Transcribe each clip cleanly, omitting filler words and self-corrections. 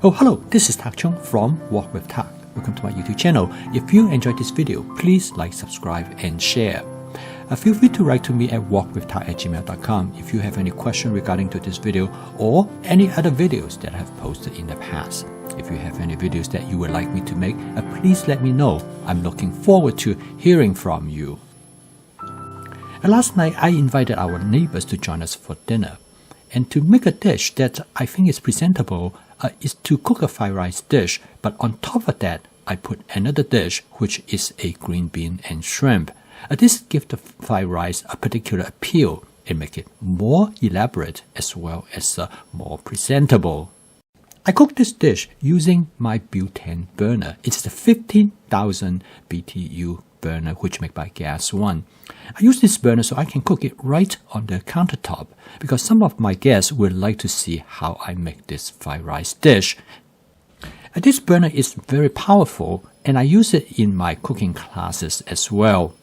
Oh, hello, this is Tak Chung from Walk with Tak. Welcome to my YouTube channel. If you enjoyed this video, please like, subscribe, and share. Feel free to write to me at walkwithtak@gmail.com if you have any question regarding to this video or any other videos that I have posted in the past. If you have any videos that you would like me to make, please let me know. I'm looking forward to hearing from you. Last night, I invited our neighbors to join us for dinner. And to make a dish that I think is presentable is to cook a fried rice dish, but on top of that, I put another dish, which is a green bean and shrimp. This gives the fried rice a particular appeal and make it more elaborate as well as more presentable. I cook this dish using my butane burner. It's the 15,000 BTU burner, which made by Gas One. I use this burner so I can cook it right on the countertop because some of my guests would like to see how I make this fried rice dish. This burner is very powerful and I use it in my cooking classes as well.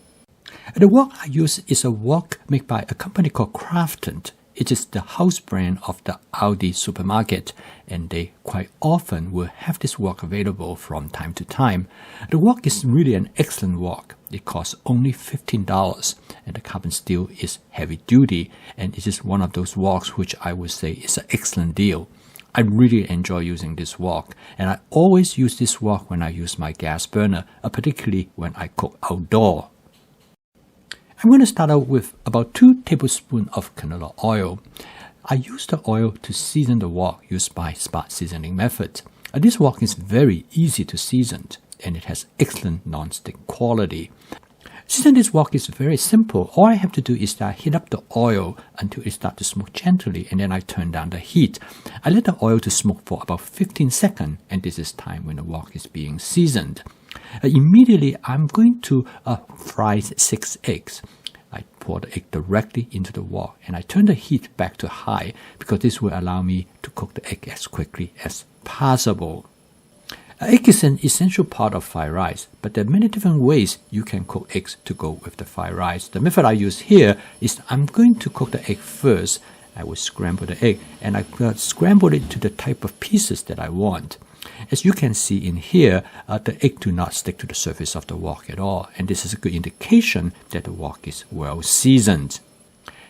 The wok I use is a wok made by a company called Crafton. It is the house brand of the Aldi supermarket, and they quite often will have this wok available from time to time. The wok is really an excellent wok. It costs only $15, and the carbon steel is heavy duty, and it is one of those woks which I would say is an excellent deal. I really enjoy using this wok, and I always use this wok when I use my gas burner, particularly when I cook outdoor. I'm going to start out with about 2 tablespoons of canola oil. I use the oil to season the wok used by Smart Seasoning method. This wok is very easy to season and it has excellent non-stick quality. Season this wok is very simple. All I have to do is that I heat up the oil until it starts to smoke gently and then I turn down the heat. I let the oil to smoke for about 15 seconds and this is time when the wok is being seasoned. Immediately, I'm going to fry 6 eggs. I pour the egg directly into the wok and I turn the heat back to high because this will allow me to cook the egg as quickly as possible. Egg is an essential part of fried rice, but there are many different ways you can cook eggs to go with the fried rice. The method I use here is I'm going to cook the egg first. I will scramble the egg and I scramble it to the type of pieces that I want. As you can see in here, the egg do not stick to the surface of the wok at all, and this is a good indication that the wok is well seasoned.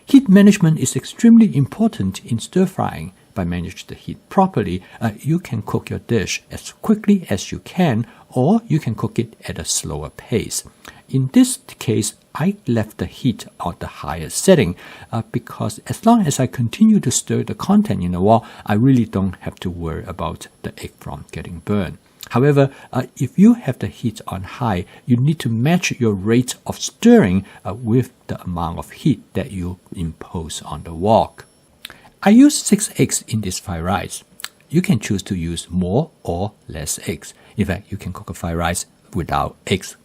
Heat management is extremely important in stir frying. By managing the heat properly, you can cook your dish as quickly as you can, or you can cook it at a slower pace. In this case, I left the heat at the highest setting because as long as I continue to stir the content in the wok, I really don't have to worry about the egg from getting burned. However, if you have the heat on high, you need to match your rate of stirring with the amount of heat that you impose on the wok. I use 6 eggs in this fried rice. You can choose to use more or less eggs. In fact, you can cook a fried rice without eggs.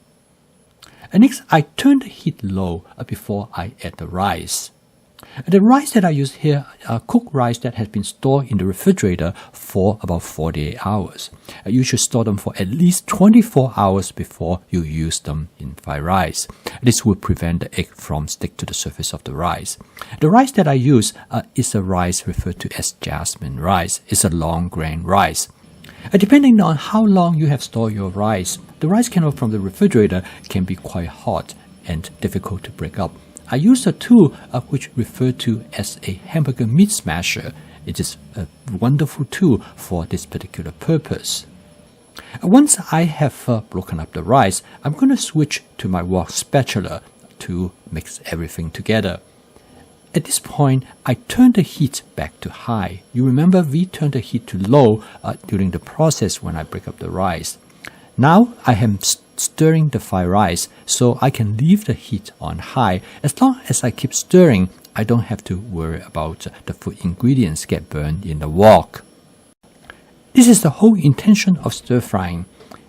Next, I turn the heat low before I add the rice. The rice that I use here are cooked rice that has been stored in the refrigerator for about 48 hours. You should store them for at least 24 hours before you use them in fried rice. This will prevent the egg from sticking to the surface of the rice. The rice that I use is a rice referred to as jasmine rice. It's a long grain rice. Depending on how long you have stored your rice, the rice kernel from the refrigerator can be quite hot and difficult to break up. I use a tool which referred to as a hamburger meat smasher. It is a wonderful tool for this particular purpose. Once I have broken up the rice, I'm going to switch to my wok spatula to mix everything together. At this point, I turn the heat back to high. You remember we turned the heat to low during the process when I break up the rice. Now I am stirring the fried rice, so I can leave the heat on high. As long as I keep stirring, I don't have to worry about the food ingredients get burned in the wok. This is the whole intention of stir frying.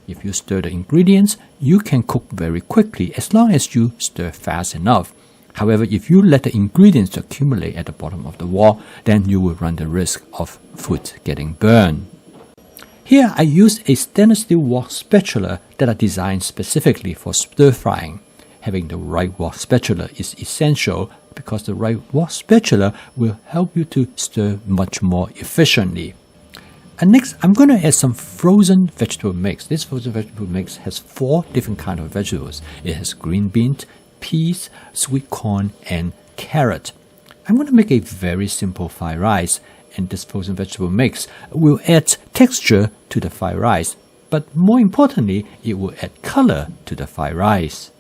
If you stir the ingredients, you can cook very quickly as long as you stir fast enough. However, if you let the ingredients accumulate at the bottom of the wok, then you will run the risk of food getting burned. Here I use a stainless steel wok spatula that are designed specifically for stir frying. Having the right wok spatula is essential because the right wok spatula will help you to stir much more efficiently. And next, I'm going to add some frozen vegetable mix. This frozen vegetable mix has 4 different kinds of vegetables. It has green beans, peas, sweet corn, and carrot. I'm going to make a very simple fried rice, and this frozen vegetable mix will add texture to the fried rice, but more importantly, it will add color to the fried rice.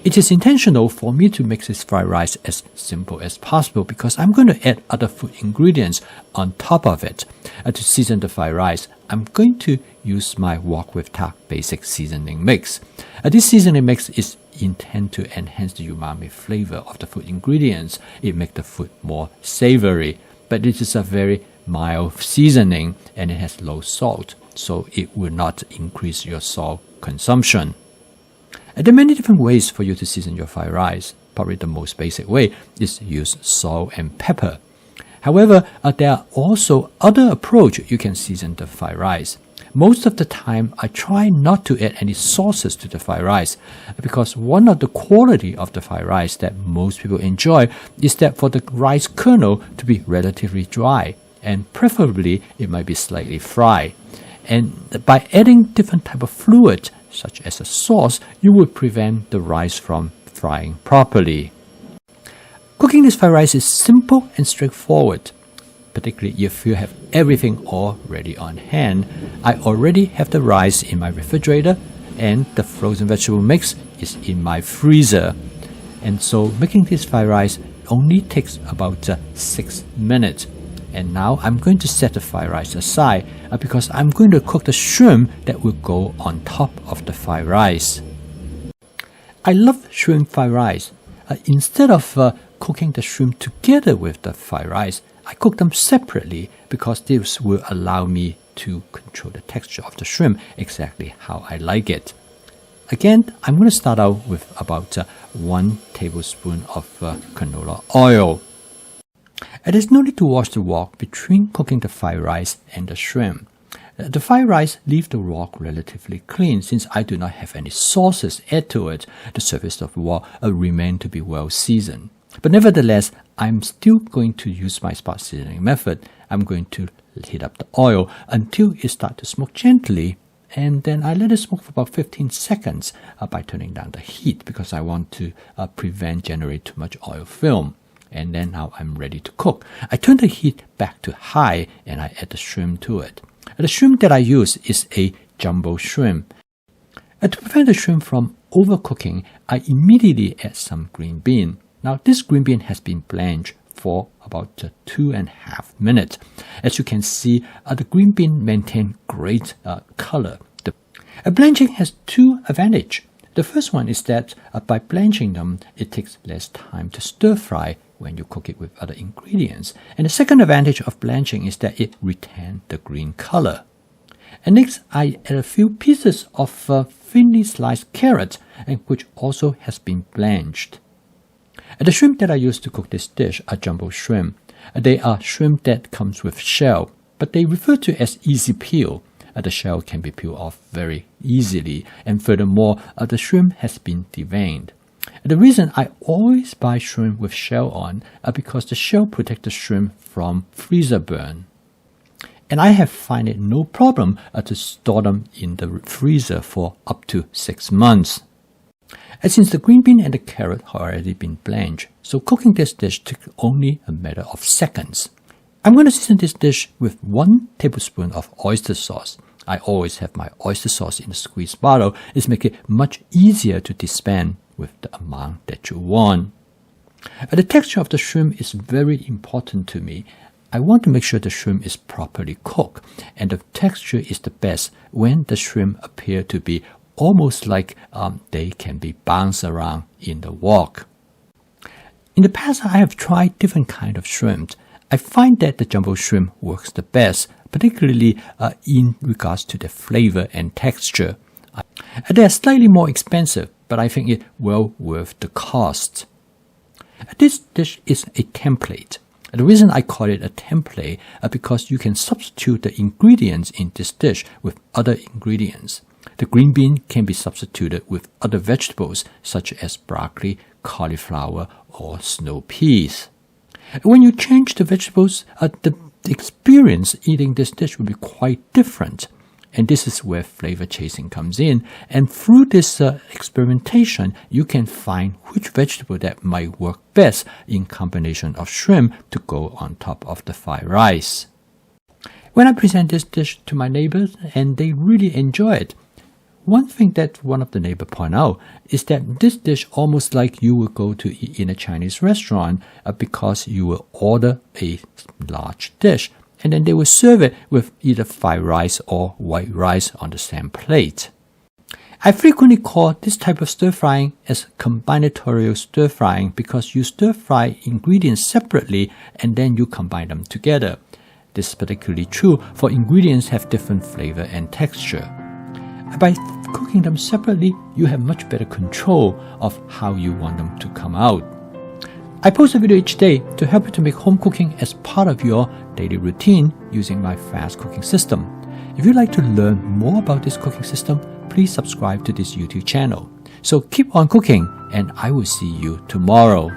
It is intentional for me to make this fried rice as simple as possible because I'm going to add other food ingredients on top of it. To season the fried rice, I'm going to use my Wok with Tak basic seasoning mix. This seasoning mix is intended to enhance the umami flavor of the food ingredients. It makes the food more savory, but it is a very mild seasoning and it has low salt, so it will not increase your salt consumption. There are many different ways for you to season your fried rice. Probably the most basic way is to use salt and pepper. However, there are also other approaches you can season the fried rice. Most of the time, I try not to add any sauces to the fried rice because one of the quality of the fried rice that most people enjoy is that for the rice kernel to be relatively dry, and preferably it might be slightly fried. And by adding different type of fluid, such as a sauce, you will prevent the rice from frying properly. Cooking this fried rice is simple and straightforward, particularly if you have everything already on hand. I already have the rice in my refrigerator and the frozen vegetable mix is in my freezer. And so making this fried rice only takes about 6 minutes. And now I'm going to set the fried rice aside because I'm going to cook the shrimp that will go on top of the fried rice. I love shrimp fried rice. Instead of cooking the shrimp together with the fried rice, I cook them separately because this will allow me to control the texture of the shrimp exactly how I like it. Again, I'm going to start out with about 1 tablespoon of canola oil. There's no need to wash the wok between cooking the fried rice and the shrimp. The fried rice leaves the wok relatively clean since I do not have any sauces added to it. The surface of the wok remains to be well seasoned. But nevertheless, I'm still going to use my spot seasoning method. I'm going to heat up the oil until it starts to smoke gently, and then I let it smoke for about 15 seconds by turning down the heat because I want to prevent generate too much oil film. And then now I'm ready to cook. I turn the heat back to high and I add the shrimp to it. The shrimp that I use is a jumbo shrimp. To prevent the shrimp from overcooking, I immediately add some green bean. Now this green bean has been blanched for about 2.5 minutes. As you can see, the green bean maintains great color. Blanching has 2 advantages. The first one is that by blanching them, it takes less time to stir fry when you cook it with other ingredients. And the second advantage of blanching is that it retains the green color. And next, I add a few pieces of thinly sliced carrot, which also has been blanched. The shrimp that I use to cook this dish are jumbo shrimp. They are shrimp that comes with shell, but they refer to as easy peel. The shell can be peeled off very easily, and furthermore, the shrimp has been deveined. The reason I always buy shrimp with shell on is because the shell protects the shrimp from freezer burn. And I have found it no problem to store them in the freezer for up to 6 months. And since the green bean and the carrot have already been blanched, so cooking this dish took only a matter of seconds. I'm going to season this dish with 1 tablespoon of oyster sauce. I always have my oyster sauce in a squeeze bottle. It makes it much easier to dispense with the amount that you want. The texture of the shrimp is very important to me. I want to make sure the shrimp is properly cooked, and the texture is the best when the shrimp appear to be almost like they can be bounced around in the wok. In the past, I have tried different kinds of shrimp. I find that the jumbo shrimp works the best, particularly in regards to the flavor and texture. They are slightly more expensive, but I think it well worth the cost. This dish is a template. The reason I call it a template is because you can substitute the ingredients in this dish with other ingredients. The green bean can be substituted with other vegetables such as broccoli, cauliflower, or snow peas. When you change the vegetables, the the experience eating this dish will be quite different. And this is where flavor chasing comes in. And through this experimentation, you can find which vegetable that might work best in combination of shrimp to go on top of the fried rice. When I present this dish to my neighbors and they really enjoy it, one thing that one of the neighbors point out is that this dish almost like you will go to eat in a Chinese restaurant because you will order a large dish and then they will serve it with either fried rice or white rice on the same plate. I frequently call this type of stir frying as combinatorial stir frying because you stir fry ingredients separately and then you combine them together. This is particularly true for ingredients have different flavor and texture. By cooking them separately, you have much better control of how you want them to come out. I post a video each day to help you to make home cooking as part of your daily routine using my fast cooking system. If you'd like to learn more about this cooking system, please subscribe to this YouTube channel. So keep on cooking and I will see you tomorrow.